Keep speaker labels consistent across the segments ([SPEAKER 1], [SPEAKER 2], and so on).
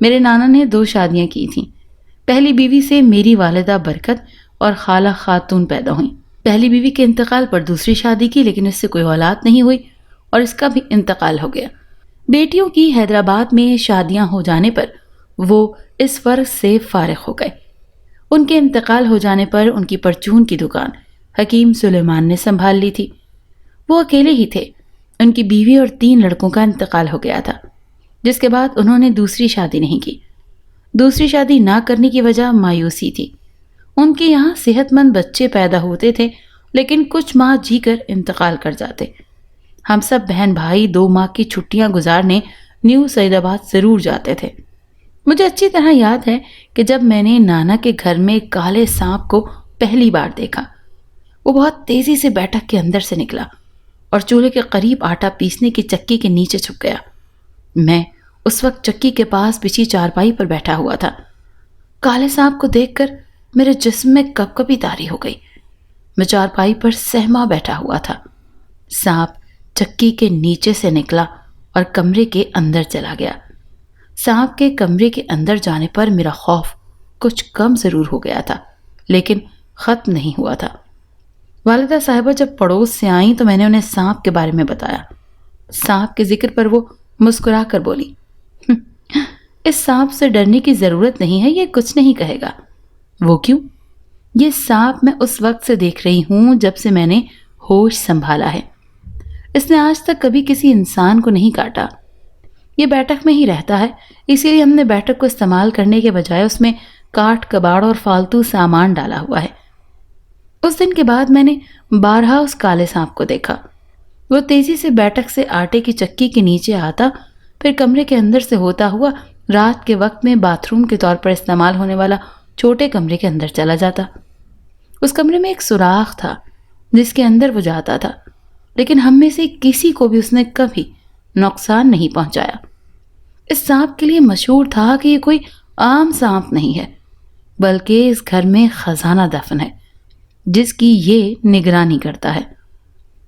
[SPEAKER 1] میرے نانا نے 2 شادیاں کی تھیں۔ پہلی بیوی سے میری والدہ برکت اور خالہ خاتون پیدا ہوئیں۔ پہلی بیوی کے انتقال پر دوسری شادی کی، لیکن اس سے کوئی اولاد نہیں ہوئی اور اس کا بھی انتقال ہو گیا۔ بیٹیوں کی حیدرآباد میں شادیاں ہو جانے پر وہ اس فرض سے فارغ ہو گئے۔ ان کے انتقال ہو جانے پر ان کی پرچون کی دکان حکیم سلیمان نے سنبھال لی تھی۔ وہ اکیلے ہی تھے۔ ان کی بیوی اور 3 لڑکوں کا انتقال ہو گیا تھا، جس کے بعد انہوں نے دوسری شادی نہیں کی۔ دوسری شادی نہ کرنے کی وجہ مایوسی تھی۔ ان کے یہاں صحت مند بچے پیدا ہوتے تھے، لیکن کچھ ماہ جی کر انتقال کر جاتے۔ ہم سب بہن بھائی 2 ماہ کی چھٹیاں گزارنے نیو سعید آباد ضرور جاتے تھے۔ مجھے اچھی طرح یاد ہے کہ جب میں نے نانا کے گھر میں کالے سانپ کو پہلی بار دیکھا، وہ بہت تیزی سے بیٹھک کے اندر سے نکلا اور چولہے کے قریب آٹا پیسنے کی چکی کے نیچے چھپ گیا۔ میں اس وقت چکی کے پاس بچھی چارپائی پر بیٹھا ہوا تھا۔ کالے سانپ کو دیکھ کر میرے جسم میں کپکپی طاری ہو گئی۔ میں چارپائی پر سہما بیٹھا ہوا تھا۔ سانپ چکی کے نیچے سے نکلا اور کمرے کے اندر چلا گیا۔ سانپ کے کمرے کے اندر جانے پر میرا خوف کچھ کم ضرور ہو گیا تھا، لیکن ختم نہیں ہوا تھا۔ والدہ صاحبہ جب پڑوس سے آئیں تو میں نے انہیں سانپ کے بارے میں بتایا۔ سانپ کے ذکر پر وہ مسکرا کر بولی، اس سانپ سے ڈرنے کی ضرورت نہیں ہے، یہ کچھ نہیں کہے گا۔ وہ کیوں؟ یہ سانپ میں اس وقت سے دیکھ رہی ہوں جب سے میں نے ہوش سنبھالا ہے۔ اس نے آج تک کبھی کسی انسان کو نہیں کاٹا۔ یہ بیٹھک میں ہی رہتا ہے، اسی لیے ہم نے بیٹھک کو استعمال کرنے کے بجائے اس میں کاٹ کباڑ اور فالتو سامان ڈالا ہوا ہے۔ اس دن کے بعد میں نے بارہا اس کالے سانپ کو دیکھا۔ وہ تیزی سے بیٹھک سے آٹے کی چکی کے نیچے آتا، پھر کمرے کے اندر سے ہوتا ہوا رات کے وقت میں باتھ روم کے طور پر استعمال ہونے والا چھوٹے کمرے کے اندر چلا جاتا۔ اس کمرے میں ایک سوراخ تھا جس کے اندر وہ جاتا تھا، لیکن ہم میں سے کسی کو بھی اس نے کبھی نقصان نہیں پہنچایا۔ اس سانپ کے لیے مشہور تھا کہ یہ کوئی عام سانپ نہیں ہے، بلکہ اس گھر میں خزانہ دفن ہے جس کی یہ نگرانی کرتا ہے۔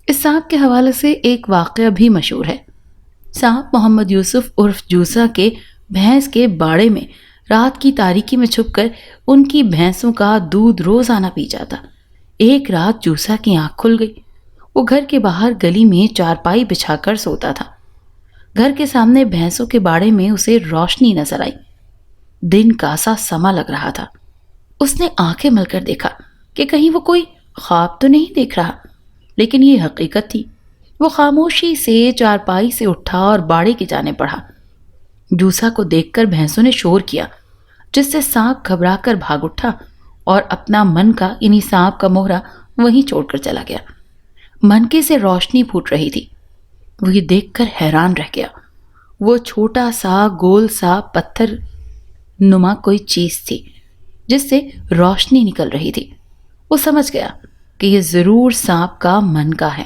[SPEAKER 1] اس سانپ کے حوالے سے ایک واقعہ بھی مشہور ہے۔ سانپ محمد یوسف عرف جوسا کے بھینس کے باڑے میں رات کی تاریکی میں چھپ کر ان کی بھینسوں کا دودھ روزانہ پی جاتا۔ ایک رات جوسا کی آنکھ کھل گئی۔ وہ گھر کے باہر گلی میں چارپائی بچھا کر سوتا تھا۔ گھر کے سامنے بھینسوں کے باڑے میں اسے روشنی نظر آئی۔ دن کا سا سما لگ رہا تھا۔ اس نے آنکھیں مل کر دیکھا کہ کہیں وہ کوئی خواب تو نہیں دیکھ رہا، لیکن یہ حقیقت تھی۔ وہ خاموشی سے چارپائی سے اٹھا اور باڑے کی جانب بڑھا۔ جوسا کو دیکھ کر بھینسوں نے شور کیا، جس سے سانپ گھبرا کر بھاگ اٹھا اور اپنا من کا یعنی سانپ کا موہرا وہیں چھوڑ کر چلا گیا۔ منکے سے روشنی پھوٹ رہی تھی۔ وہ یہ دیکھ کر حیران رہ گیا۔ وہ چھوٹا سا گول سا پتھر نما کوئی چیز تھی جس سے روشنی نکل رہی تھی۔ وہ سمجھ گیا کہ یہ ضرور سانپ کا منکا ہے۔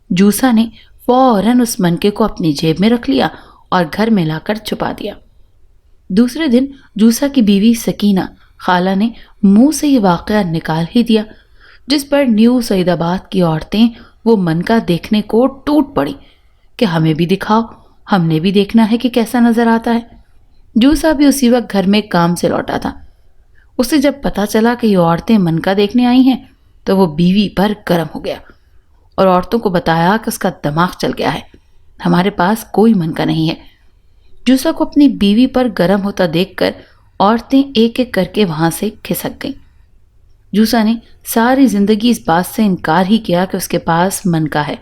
[SPEAKER 1] جوسا نے فوراً اس منکے کو اپنی جیب میں رکھ لیا اور گھر میں لا کر چھپا دیا۔ دوسرے دن جوسا کی بیوی سکینہ خالہ نے منہ سے یہ واقعہ نکال ہی دیا، جس پر نیو سعید آباد کی عورتیں وہ منکا دیکھنے کو ٹوٹ پڑی کہ ہمیں بھی دکھاؤ، ہم نے بھی دیکھنا ہے کہ کیسا نظر آتا ہے۔ جوسا بھی اسی وقت گھر میں کام سے لوٹا تھا۔ اسے جب پتا چلا کہ یہ عورتیں منکا دیکھنے آئی ہیں تو وہ بیوی پر گرم ہو گیا اور عورتوں کو بتایا کہ اس کا دماغ چل گیا ہے، ہمارے پاس کوئی منکا نہیں ہے۔ جوسا کو اپنی بیوی پر گرم ہوتا دیکھ کر عورتیں ایک ایک کر کے وہاں سے کھسک گئیں۔ جوسا نے ساری زندگی اس بات سے انکار ہی کیا کہ اس کے پاس منکا ہے،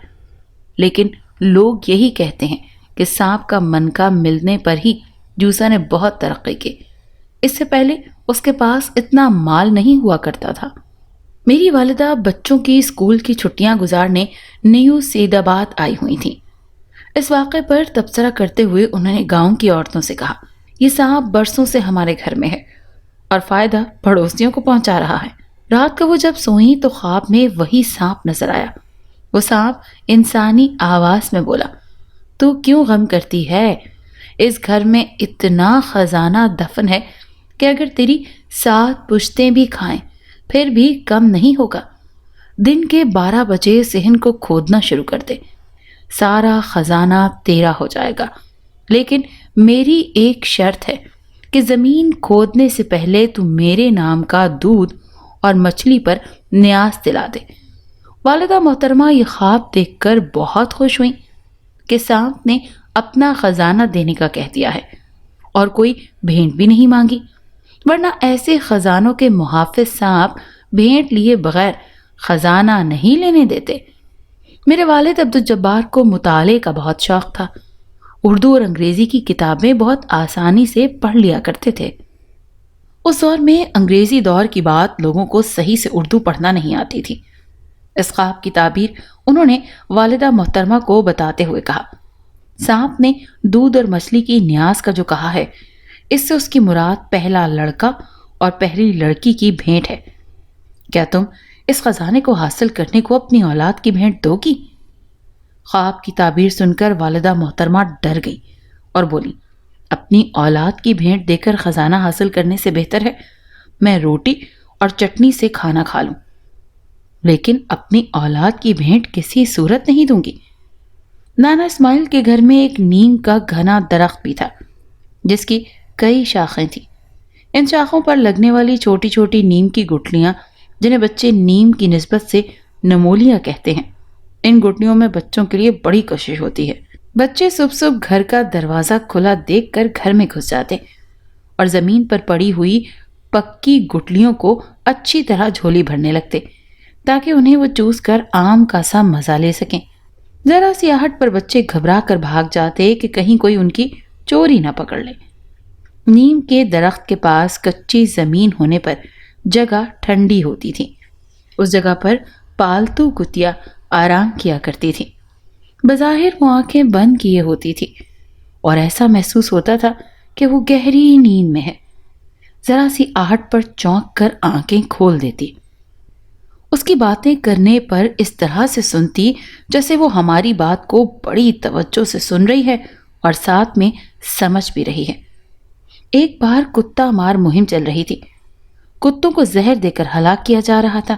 [SPEAKER 1] لیکن لوگ یہی کہتے ہیں کہ سانپ کا منکا ملنے پر ہی جوسا نے بہت ترقی کی۔ اس سے پہلے اس کے پاس اتنا مال نہیں ہوا کرتا تھا۔ میری والدہ بچوں کی اسکول کی چھٹیاں گزارنے نیو سعید آباد آئی ہوئی تھیں۔ اس واقعے پر تبصرہ کرتے ہوئے انہوں نے گاؤں کی عورتوں سے کہا، یہ سانپ برسوں سے ہمارے گھر میں ہے اور فائدہ پڑوسیوں کو پہنچا رہا ہے۔ رات کو وہ جب سوئیں تو خواب میں وہی سانپ نظر آیا۔ وہ سانپ انسانی آواز میں بولا، تو کیوں غم کرتی ہے؟ اس گھر میں اتنا خزانہ دفن ہے کہ اگر تیری 7 پشتیں بھی کھائیں پھر بھی کم نہیں ہوگا۔ دن کے 12 بجے صحن کو کھودنا شروع کر دے، سارا خزانہ تیرا ہو جائے گا، لیکن میری ایک شرط ہے کہ زمین کھودنے سے پہلے تو میرے نام کا دودھ اور مچھلی پر نیاز دلا دے۔ والدہ محترمہ یہ خواب دیکھ کر بہت خوش ہوئیں کہ سانپ نے اپنا خزانہ دینے کا کہہ دیا ہے اور کوئی بھیٹ بھی نہیں مانگی، ورنہ ایسے خزانوں کے محافظ سانپ بھیٹ لیے بغیر خزانہ نہیں لینے دیتے۔ میرے والد عبدالجبار کو مطالعے کا بہت شوق تھا۔ اردو اور انگریزی کی کتابیں بہت آسانی سے پڑھ لیا کرتے تھے۔ اس دور میں انگریزی دور کی بات لوگوں کو صحیح سے اردو پڑھنا نہیں آتی تھی۔ اس خواب کی تعبیر انہوں نے والدہ محترمہ کو بتاتے ہوئے کہا، سانپ نے دودھ اور مچھلی کی نیاز کا جو کہا ہے، اس سے اس کی مراد پہلا لڑکا اور پہلی لڑکی کی بھیٹ ہے۔ کیا تم اس خزانے کو حاصل کرنے کو اپنی اولاد کی بھیٹ دو گی؟ خواب کی تعبیر سن کر والدہ محترمہ ڈر گئی اور بولی، اپنی اولاد کی بھیٹ دے کر خزانہ حاصل کرنے سے بہتر ہے میں روٹی اور چٹنی سے کھانا کھا لوں، لیکن اپنی اولاد کی بھیٹ کسی صورت نہیں دوں گی۔ نانا اسماعیل کے گھر میں ایک نیم کا گھنا درخت بھی تھا جس کی کئی شاخیں تھیں۔ ان شاخوں پر لگنے والی چھوٹی چھوٹی نیم کی گٹلیاں، جنہیں بچے نیم کی نسبت سے نمولیاں کہتے ہیں، ان گٹلیوں میں بچوں کے لیے بڑی کوشش ہوتی ہے۔ بچے صبح صبح گھر کا دروازہ کھلا دیکھ کر گھر میں گھس جاتے اور زمین پر پڑی ہوئی پکی گٹلیوں کو اچھی طرح جھولی بھرنے لگتے تاکہ انہیں وہ چوس کر آم کا سا مزہ لے سکیں۔ ذرا سی آہٹ پر بچے گھبرا کر بھاگ جاتے کہ کہیں کوئی ان کی چوری نہ پکڑ لے۔ نیم کے درخت کے پاس کچی زمین ہونے پر جگہ ٹھنڈی ہوتی تھی۔ اس جگہ پر پالتو کتیا آرام کیا کرتی تھی۔ بظاہر وہ آنکھیں بند کیے ہوتی تھی اور ایسا محسوس ہوتا تھا کہ وہ گہری نیند میں ہے۔ ذرا سی آہٹ پر چونک کر آنکھیں کھول دیتی۔ اس کی باتیں کرنے پر اس طرح سے سنتی جیسے وہ ہماری بات کو بڑی توجہ سے سن رہی ہے اور ساتھ میں سمجھ بھی رہی ہے۔ ایک بار کتا مار مہم چل رہی تھی۔ کتوں کو زہر دے کر ہلاک کیا جا رہا تھا۔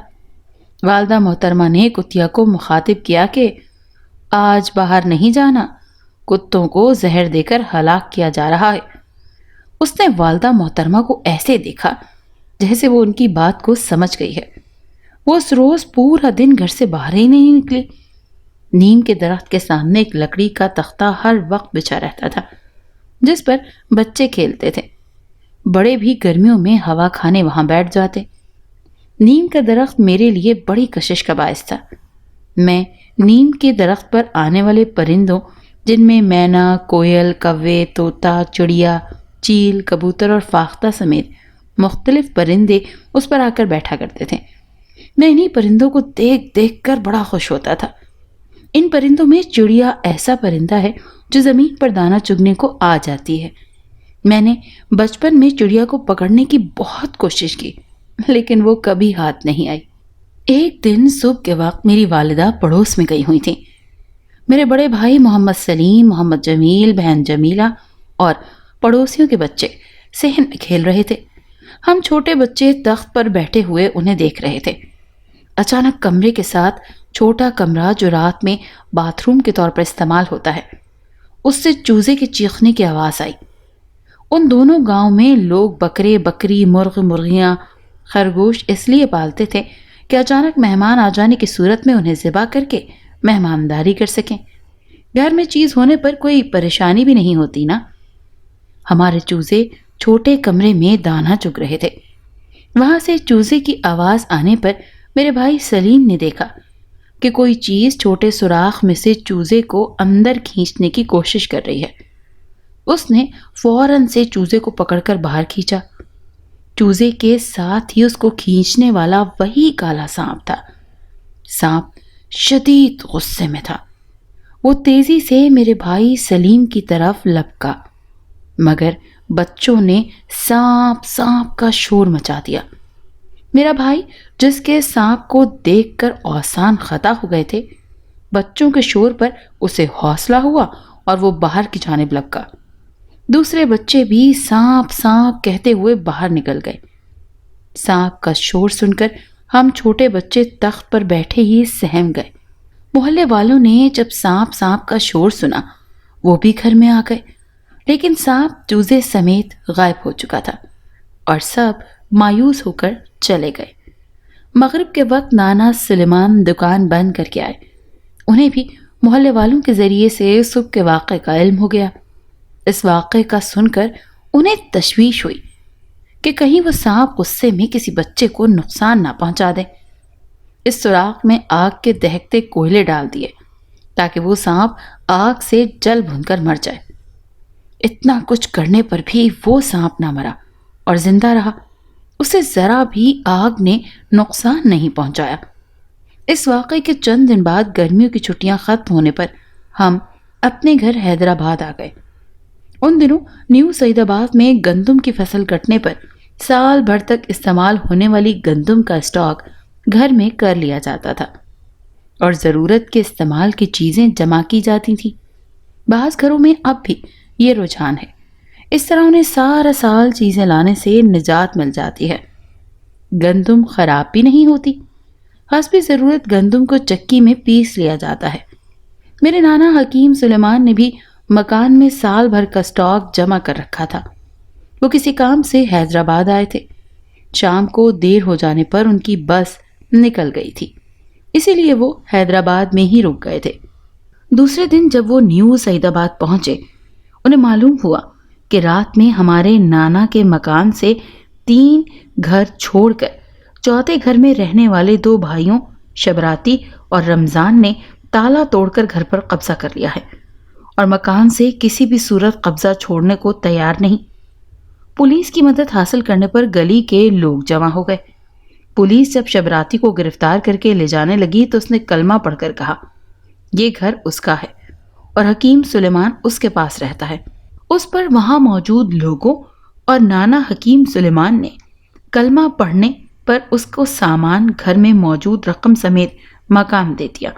[SPEAKER 1] والدہ محترمہ نے کتیا کو مخاطب کیا کہ آج باہر نہیں جانا، کتوں کو زہر دے کر ہلاک کیا جا رہا ہے۔ اس نے والدہ محترمہ کو ایسے دیکھا جیسے وہ ان کی بات کو سمجھ گئی ہے۔ وہ اس روز پورا دن گھر سے باہر ہی نہیں نکلی۔ نیم کے درخت کے سامنے ایک لکڑی کا تختہ ہر وقت بچھا رہتا تھا جس پر بچے کھیلتے تھے۔ بڑے بھی گرمیوں میں ہوا کھانے وہاں بیٹھ جاتے۔ نیم کا درخت میرے لیے بڑی کشش کا باعث تھا۔ میں نیم کے درخت پر آنے والے پرندوں، جن میں مینا، کوئل، کوے، طوطا، چڑیا، چیل، کبوتر اور فاختہ سمیت مختلف پرندے اس پر آ کر بیٹھا کرتے تھے۔ میں انہی پرندوں کو دیکھ دیکھ کر بڑا خوش ہوتا تھا۔ ان پرندوں میں چڑیا ایسا پرندہ ہے جو زمین پر دانہ چگنے کو آ جاتی ہے۔ میں نے بچپن میں چڑیا کو پکڑنے کی بہت کوشش کی لیکن وہ کبھی ہاتھ نہیں آئی۔ ایک دن صبح کے وقت میری والدہ پڑوس میں گئی ہوئی تھیں۔ میرے بڑے بھائی محمد سلیم، محمد جمیل، بہن جمیلہ اور پڑوسیوں کے بچے صحن میں کھیل رہے تھے۔ ہم چھوٹے بچے تخت پر بیٹھے ہوئے انہیں دیکھ رہے تھے۔ اچانک کمرے کے ساتھ چھوٹا کمرہ جو رات میں باتھ روم کے طور پر استعمال ہوتا ہے، اس سے چوزے کے چیخنے کی آواز آئی۔ ان دونوں گاؤں میں لوگ بکرے، بکری، مرغ، مرغیاں، خرگوش اس لیے پالتے تھے کہ اچانک مہمان آ جانے کی صورت میں انہیں ذبح کر کے مہمانداری کر سکیں۔ گھر میں چیز ہونے پر کوئی پریشانی بھی نہیں ہوتی نا۔ ہمارے چوزے چھوٹے کمرے میں دانہ چگ رہے تھے۔ وہاں سے چوزے کی آواز آنے پر میرے بھائی سلیم نے دیکھا کہ کوئی چیز چھوٹے سوراخ میں سے چوزے کو اندر کھینچنے کی کوشش کر رہی ہے۔ اس نے فوراً سے چوزے کو پکڑ کر باہر کھینچا۔ چوزے کے ساتھ ہی اس کو کھینچنے والا وہی کالا سانپ تھا۔ سانپ شدید غصے میں تھا۔ وہ تیزی سے میرے بھائی سلیم کی طرف لپکا، مگر بچوں نے سانپ سانپ کا شور مچا دیا۔ میرا بھائی جس کے سانپ کو دیکھ کر اوسان خطا ہو گئے تھے، بچوں کے شور پر اسے حوصلہ ہوا اور وہ باہر کی جانب لپکا۔ دوسرے بچے بھی سانپ سانپ کہتے ہوئے باہر نکل گئے۔ سانپ کا شور سن کر ہم چھوٹے بچے تخت پر بیٹھے ہی سہم گئے۔ محلے والوں نے جب سانپ سانپ کا شور سنا وہ بھی گھر میں آ گئے، لیکن سانپ چوزے سمیت غائب ہو چکا تھا اور سب مایوس ہو کر چلے گئے۔ مغرب کے وقت نانا سلیمان دکان بند کر کے آئے۔ انہیں بھی محلے والوں کے ذریعے سے صبح کے واقعے کا علم ہو گیا۔ اس واقعے کا سن کر انہیں تشویش ہوئی کہ کہیں وہ سانپ غصے میں کسی بچے کو نقصان نہ پہنچا دے۔ اس سوراخ میں آگ کے دہکتے کوئلے ڈال دیے تاکہ وہ سانپ آگ سے جل بھن کر مر جائے۔ اتنا کچھ کرنے پر بھی وہ سانپ نہ مرا اور زندہ رہا۔ اسے ذرا بھی آگ نے نقصان نہیں پہنچایا۔ اس واقعے کے چند دن بعد گرمیوں کی چھٹیاں ختم ہونے پر ہم اپنے گھر حیدرآباد آ گئے۔ ان دنوں نیو سعید آباد میں گندم کی فصل کٹنے پر سال بھر تک استعمال ہونے والی گندم کا اسٹاک گھر میں کر لیا جاتا تھا اور ضرورت کے استعمال کی چیزیں جمع کی جاتی تھیں۔ بعض گھروں میں اب بھی یہ رجحان ہے۔ اس طرح انہیں سارا سال چیزیں لانے سے نجات مل جاتی ہے۔ گندم خراب بھی نہیں ہوتی۔ حسب ضرورت گندم کو چکی میں پیس لیا جاتا ہے۔ میرے نانا حکیم سلیمان نے بھی مکان میں سال بھر کا اسٹاک جمع کر رکھا تھا۔ وہ کسی کام سے حیدرآباد آئے تھے۔ شام کو دیر ہو جانے پر ان کی بس نکل گئی تھی، اسی لیے وہ حیدرآباد میں ہی رک گئے تھے۔ دوسرے دن جب وہ نیو سعید آباد پہنچے، انہیں معلوم ہوا کہ رات میں ہمارے نانا کے مکان سے 3 گھر چھوڑ کر چوتھے گھر میں رہنے والے 2 بھائیوں شبراتی اور رمضان نے تالا توڑ کر گھر پر قبضہ کر لیا ہے اور مکان سے کسی بھی صورت قبضہ چھوڑنے کو تیار نہیں۔ پولیس کی مدد حاصل کرنے پر گلی کے لوگ جمع ہو گئے۔ پولیس جب شبراتی کو گرفتار کر کے لے جانے لگی تو اس نے کلمہ پڑھ کر کہا، یہ گھر اس کا ہے اور حکیم سلیمان اس کے پاس رہتا ہے۔ اس پر وہاں موجود لوگوں اور نانا حکیم سلیمان نے کلمہ پڑھنے پر اس کو سامان گھر میں موجود رقم سمیت مکان دے دیا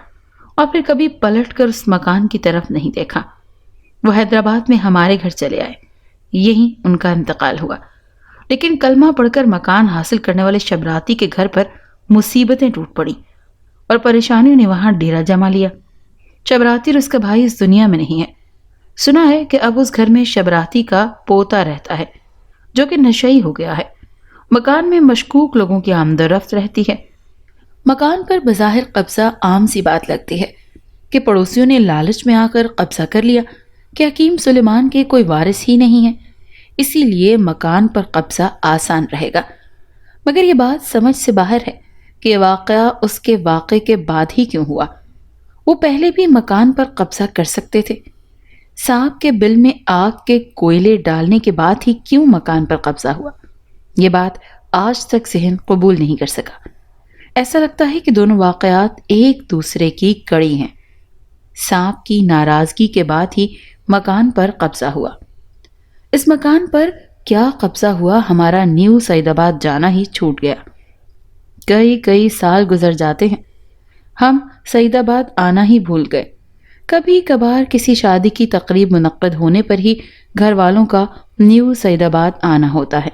[SPEAKER 1] اور پھر کبھی پلٹ کر اس مکان کی طرف نہیں دیکھا۔ وہ حیدرآباد میں ہمارے گھر چلے آئے، یہیں ان کا انتقال ہوا۔ لیکن کلمہ پڑھ کر مکان حاصل کرنے والے شبراتی کے گھر پر مصیبتیں ٹوٹ پڑیں اور پریشانیوں نے وہاں ڈیرا جما لیا۔ شبراتی اور اس کا بھائی اس دنیا میں نہیں ہے۔ سنا ہے کہ اب اس گھر میں شبراتی کا پوتا رہتا ہے جو کہ نشئی ہو گیا ہے۔ مکان میں مشکوک لوگوں کی آمد و رفت رہتی ہے۔ مکان پر بظاہر قبضہ عام سی بات لگتی ہے کہ پڑوسیوں نے لالچ میں آ کر قبضہ کر لیا کہ حکیم سلیمان کے کوئی وارث ہی نہیں ہے، اسی لیے مکان پر قبضہ آسان رہے گا۔ مگر یہ بات سمجھ سے باہر ہے کہ یہ واقعہ اس کے واقعے کے بعد ہی کیوں ہوا۔ وہ پہلے بھی مکان پر قبضہ کر سکتے تھے۔ سانپ کے بل میں آگ کے کوئلے ڈالنے کے بعد ہی کیوں مکان پر قبضہ ہوا؟ یہ بات آج تک ذہن قبول نہیں کر سکا۔ ایسا لگتا ہے کہ دونوں واقعات ایک دوسرے کی کڑی ہیں۔ سانپ کی ناراضگی کے بعد ہی مکان پر قبضہ ہوا۔ اس مکان پر کیا قبضہ ہوا، ہمارا نیو سعید آباد جانا ہی چھوٹ گیا۔ کئی سال گزر جاتے ہیں، ہم سعید آباد آنا ہی بھول گئے۔ کبھی کبھار کسی شادی کی تقریب منعقد ہونے پر ہی گھر والوں کا نیو سعید آباد آنا ہوتا ہے۔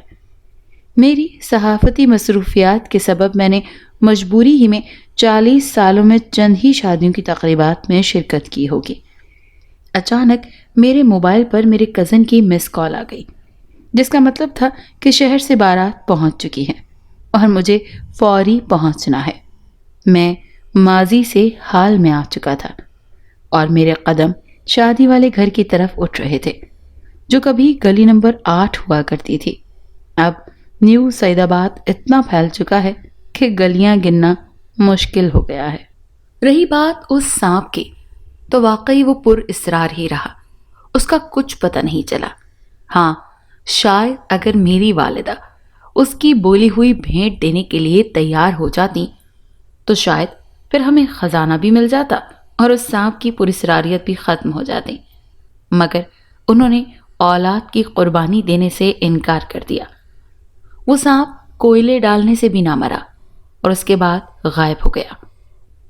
[SPEAKER 1] میری صحافتی مصروفیات کے سبب میں نے مجبوری ہی میں 40 سالوں میں چند ہی شادیوں کی تقریبات میں شرکت کی ہوگی۔ اچانک میرے موبائل پر میرے کزن کی مس کال آ گئی، جس کا مطلب تھا کہ شہر سے بارات پہنچ چکی ہے اور مجھے فوری پہنچنا ہے۔ میں ماضی سے حال میں آ چکا تھا اور میرے قدم شادی والے گھر کی طرف اٹھ رہے تھے، جو کبھی گلی نمبر 8 ہوا کرتی تھی۔ اب نیو سعید آباد اتنا پھیل چکا ہے کہ گلیاں گننا مشکل ہو گیا ہے۔ رہی بات اس سانپ کی، تو واقعی وہ پر اسرار ہی رہا، اس کا کچھ پتہ نہیں چلا۔ ہاں، شاید اگر میری والدہ اس کی بولی ہوئی بھیٹ دینے کے لیے تیار ہو جاتی تو شاید پھر ہمیں خزانہ بھی مل جاتا اور اس سانپ کی پراسراریت بھی ختم ہو جاتی، مگر انہوں نے اولاد کی قربانی دینے سے انکار کر دیا۔ وہ سانپ کوئلے ڈالنے سے بھی نہ مرا اور اس کے بعد غائب ہو گیا۔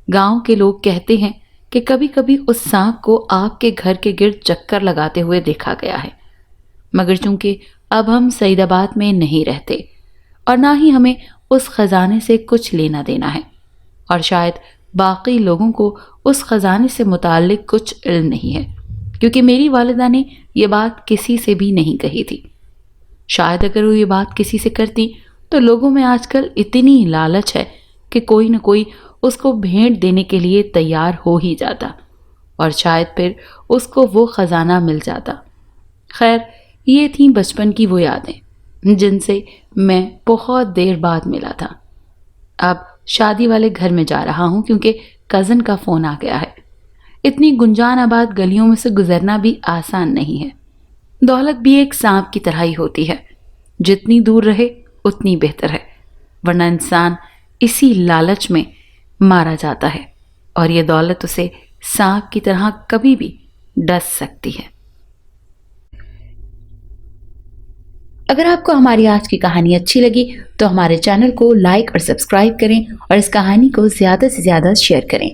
[SPEAKER 1] گاؤں کے لوگ کہتے ہیں کہ کبھی کبھی اس سانپ کو آپ کے گھر کے گرد چکر لگاتے ہوئے دیکھا گیا ہے، مگر چونکہ اب ہم سعید آباد میں نہیں رہتے اور نہ ہی ہمیں اس خزانے سے کچھ لینا دینا ہے، اور شاید باقی لوگوں کو اس خزانے سے متعلق کچھ علم نہیں ہے، کیونکہ میری والدہ نے یہ بات کسی سے بھی نہیں کہی تھی۔ شاید اگر وہ یہ بات کسی سے کرتی تو لوگوں میں آج کل اتنی لالچ ہے کہ کوئی نہ کوئی اس کو بھیٹ دینے کے لیے تیار ہو ہی جاتا، اور شاید پھر اس کو وہ خزانہ مل جاتا۔ خیر، یہ تھیں بچپن کی وہ یادیں جن سے میں بہت دیر بعد ملا تھا۔ اب شادی والے گھر میں جا رہا ہوں کیونکہ کزن کا فون آ گیا ہے۔ اتنی گنجان آباد گلیوں میں سے گزرنا بھی آسان نہیں ہے۔ دولت بھی ایک سانپ کی طرح ہی ہوتی ہے، جتنی دور رہے اتنی بہتر ہے، ورنہ انسان اسی لالچ میں مارا جاتا ہے، اور یہ دولت اسے سانپ کی طرح کبھی بھی ڈس سکتی ہے۔ اگر آپ کو ہماری آج کی کہانی اچھی لگی تو ہمارے چینل کو لائک اور سبسکرائب کریں، اور اس کہانی کو زیادہ سے زیادہ شیئر کریں۔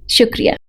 [SPEAKER 1] شکریہ۔